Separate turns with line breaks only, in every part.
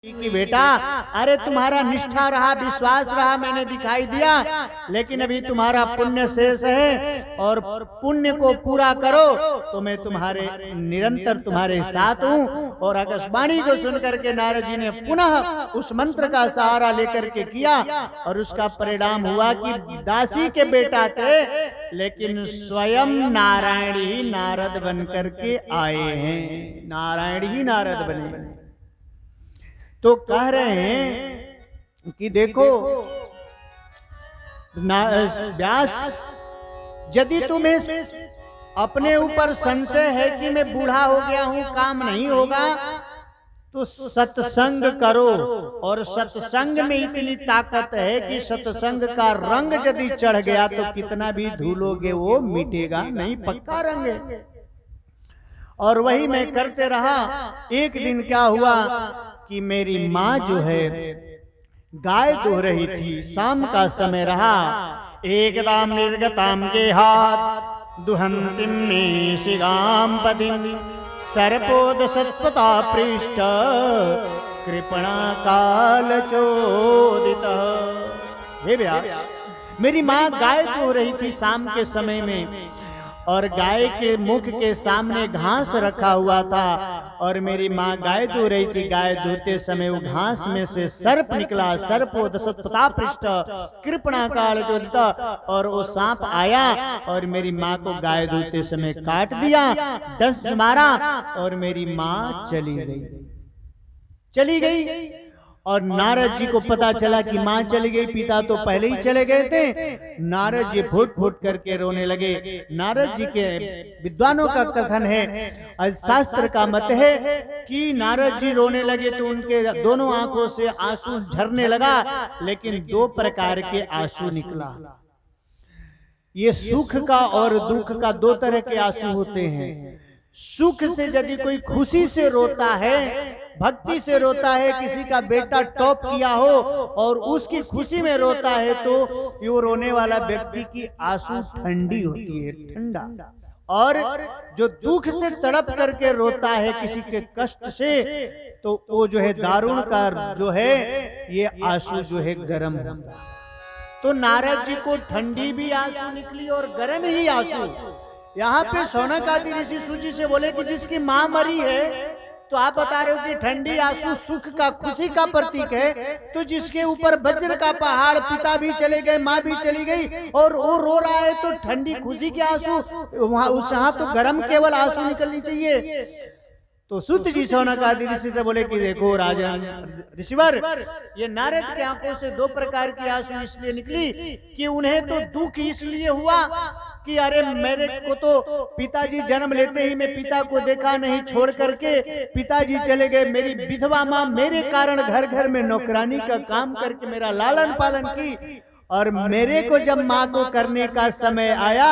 कि बेटा अरे तुम्हारा निष्ठा रहा, विश्वास रहा, मैंने दिखाई दिया, लेकिन अभी तुम्हारा पुण्य शेष है और पुण्य को पूरा करो तो मैं तुम्हारे निरंतर तुम्हारे साथ हूँ। और आकाशवाणी को सुनकर के नारद जी ने पुनः उस मंत्र का सहारा लेकर के किया और उसका परिणाम हुआ कि दासी के बेटा थे लेकिन स्वयं नारायण ही नारद बन करके आए हैं, नारायण ही नारद बने। तो कह रहे हैं कि देखो व्यास, यदि तुम्हें अपने ऊपर संशय है कि मैं बूढ़ा हो गया हूं, काम नहीं होगा, तो सत्संग करो। और सत्संग में इतनी ताकत है कि सत्संग का रंग यदि चढ़ गया तो कितना भी धुलोगे वो मिटेगा नहीं, पक्का रंग है। और वही मैं करते रहा। एक दिन क्या हुआ कि मेरी माँ जो है गाय दुह रही थी, शाम का समय रहा। एकदाम निर्गताम के हाथ दुहंतिम निशिगाम पदिम सर्पोद सत्पता पृष्ठ कृपणा काल चोदित। हे व्यास, मेरी माँ गाय दुह रही थी शाम के समय में और गाय के मुख के सामने घास रखा हुआ था और मेरी माँ गाय दुह रही थी। गाय धोते समय वो घास में से सर्प निकला, सर्पोद सत्पता पृष्ठ कृपणा काल चोदित, और वो सांप आया और मेरी माँ को गाय धोते समय काट दिया, डंस मारा और मेरी माँ चली गई। और नारद जी को पता चला कि माँ चली गई, पिता तो पहले ही चले गए थे। नारद जी फुट फुट करके रोने लगे। नारद जी के विद्वानों का कथन है, शास्त्र का मत है कि नारद जी रोने लगे तो उनके दोनों आंखों से आंसू झरने लगा, लेकिन दो प्रकार के आंसू निकला। ये सुख का और दुख का दो तरह के आंसू होते हैं। सुख से यदि कोई खुशी से रोता है, भक्ति से रोता है, किसी का बेटा टॉप किया हो और उसकी खुशी में रोता है, तो ये रोने वाला व्यक्ति की आंसू ठंडी होती है, ठंडा। और जो दुख से तड़प करके रोता है किसी के कष्ट से, तो वो जो है दारुण का जो है ये आंसू जो है गर्म होता है। तो नारद जी को ठंडी भी आंसू निकली और गर्म ही आंसू। यहाँ पे शौनक आदि ऋषि सूजी से बोले कि जिसकी माँ मरी है, तो आप बता रहे हो कि ठंडी आंसू सुख का, खुशी का प्रतीक है, तो जिसके ऊपर वज्र का पहाड़, पिता भी चले गए, माँ भी चली गई और वो रो रहा है, तो ठंडी खुशी के आंसू, वहां उस यहाँ तो गर्म केवल आंसू निकलनी चाहिए। तो सूत जी शौनक आदि ऋषि से बोले कि देखो राजन ऋषिवर, ये नारद की आंखों से दो प्रकार की आंसू इसलिए निकली कि उन्हें तो दुख इसलिए हुआ कि अरे मेरे को तो पिताजी जन्म लेते ही मैं पिता को देखा नहीं, छोड़ करके पिताजी चले गए। मेरी विधवा माँ मेरे कारण घर घर में नौकरानी का काम करके मेरा लालन पालन की, और मेरे को जब माँ को करने का समय आया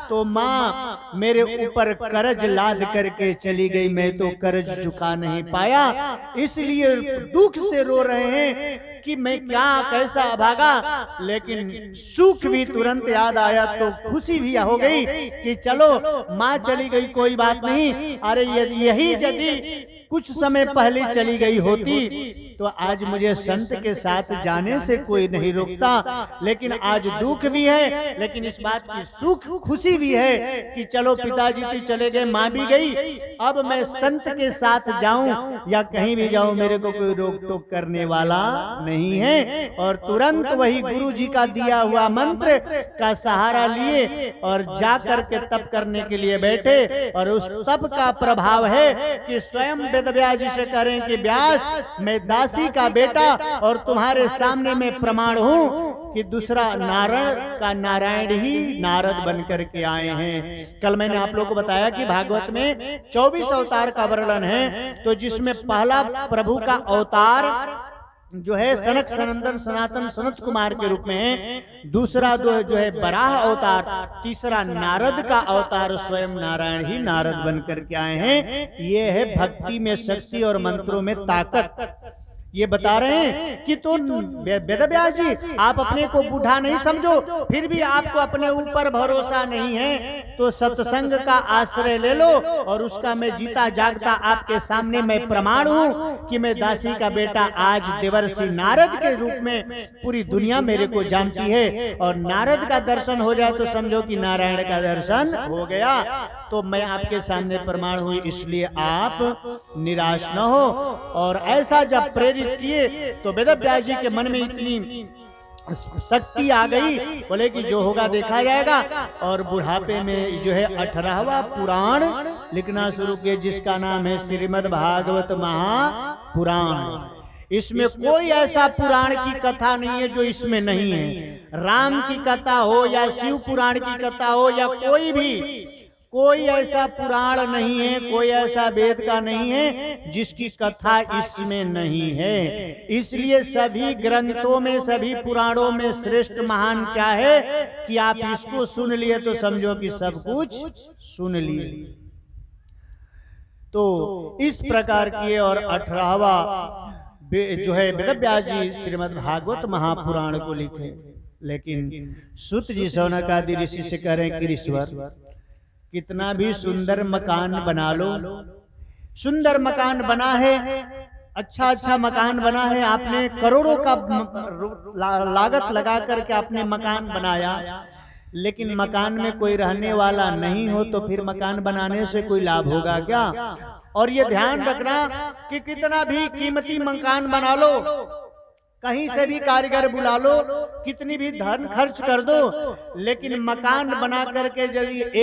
तो माँ मेरे ऊपर कर्ज लाद करके चली गई, मैं तो कर्ज चुका नहीं पाया, इसलिए दुख से रो रहे हैं कि मैं क्या कैसा अभागा। लेकिन सुख भी तुरंत याद आया तो खुशी भी हो गई कि चलो माँ चली गई, कोई बात नहीं। अरे यही यदि कुछ समय पहले चली गई होती तो आज मुझे संत के साथ जाने से कोई नहीं रोकता। लेकिन आज दुख भी है, लेकिन इस बात की सुख खुशी भी है कि चलो पिताजी तो चले गए, माँ भी गई, अब मैं संत के साथ जाऊं या कहीं भी जाऊं, मेरे को कोई रोक टोक करने वाला नहीं है। और तुरंत वही गुरु जी का दिया हुआ मंत्र का सहारा लिए और जाकर के तप करने के लिए बैठे। और उस तप का प्रभाव है कि स्वयं वेदव्यास जी से करें कि व्यास, मैं दासी का बेटा और तुम्हारे सामने में प्रमाण हूँ कि दूसरा नारायण का नारायण ही नारद बन करके आए हैं। कल मैंने आप लोगों को बताया कि भागवत में 24 अवतार का वर्णन है, तो जिसमें पहला प्रभु का अवतार जो है सनक सनंदन सनातन सनत कुमार के रूप में है, दूसरा जो है बराह अवतार, तीसरा नारद का अवतार स्वयं नारायण ही नारद बन करके आए हैं। ये है भक्ति में शक्ति और मंत्रों में ताकत। ये बता रहे हैं कि तो वेदव्यास जी आप अपने को बूढ़ा नहीं समझो, फिर भी आपको अपने ऊपर भरोसा नहीं है तो सत्संग का आश्रय ले लो, और उसका मैं जीता जागता आपके सामने मैं प्रमाण हूँ कि मैं दासी का बेटा आज देवर्षि नारद के रूप में पूरी दुनिया मेरे को जानती है, और नारद का दर्शन हो जाए तो समझो कि नारायण का दर्शन हो गया। तो मैं आपके सामने प्रमाण हुई, इसलिए आप निराश न हो। और ऐसा जब प्रेरित किए तो वेदव्यास जी के मन में इतनी शक्ति आ गई, बोले कि जो होगा देखा जाएगा। और बुढ़ापे में जो है 18वां पुराण लिखना शुरू किए, जिसका नाम है श्रीमद् भागवत महापुराण। इसमें कोई ऐसा पुराण की कथा नहीं है जो इसमें नहीं है। राम की कथा हो या शिव पुराण की कथा हो या कोई ऐसा पुराण नहीं है, कोई ऐसा वेद का नहीं है जिसकी कथा इसमें नहीं है। इसलिए सभी ग्रंथों में, सभी पुराणों में श्रेष्ठ महान क्या है कि आप इसको सुन लिए तो समझो कि सब कुछ सुन लिए। तो इस प्रकार की और 18वां जो है वेदव्यास जी श्रीमद् भागवत महापुराण को लिखे। लेकिन सूत जी शौनक आदि ऋषि से कह रहे हैं कि ईश्वर कितना भी सुंदर मकान बना लो, सुंदर मकान बना है, अच्छा मकान बना है, आपने करोड़ों का लागत लगा करके आपने मकान बनाया, लेकिन मकान में कोई रहने वाला नहीं हो तो फिर मकान बनाने से कोई लाभ होगा क्या? और ये ध्यान रखना कि कितना भी कीमती मकान बना लो, कहीं से भी कारीगर बुला लो, कितनी भी धन खर्च कर दो, लेकिन मकान बना करके यदि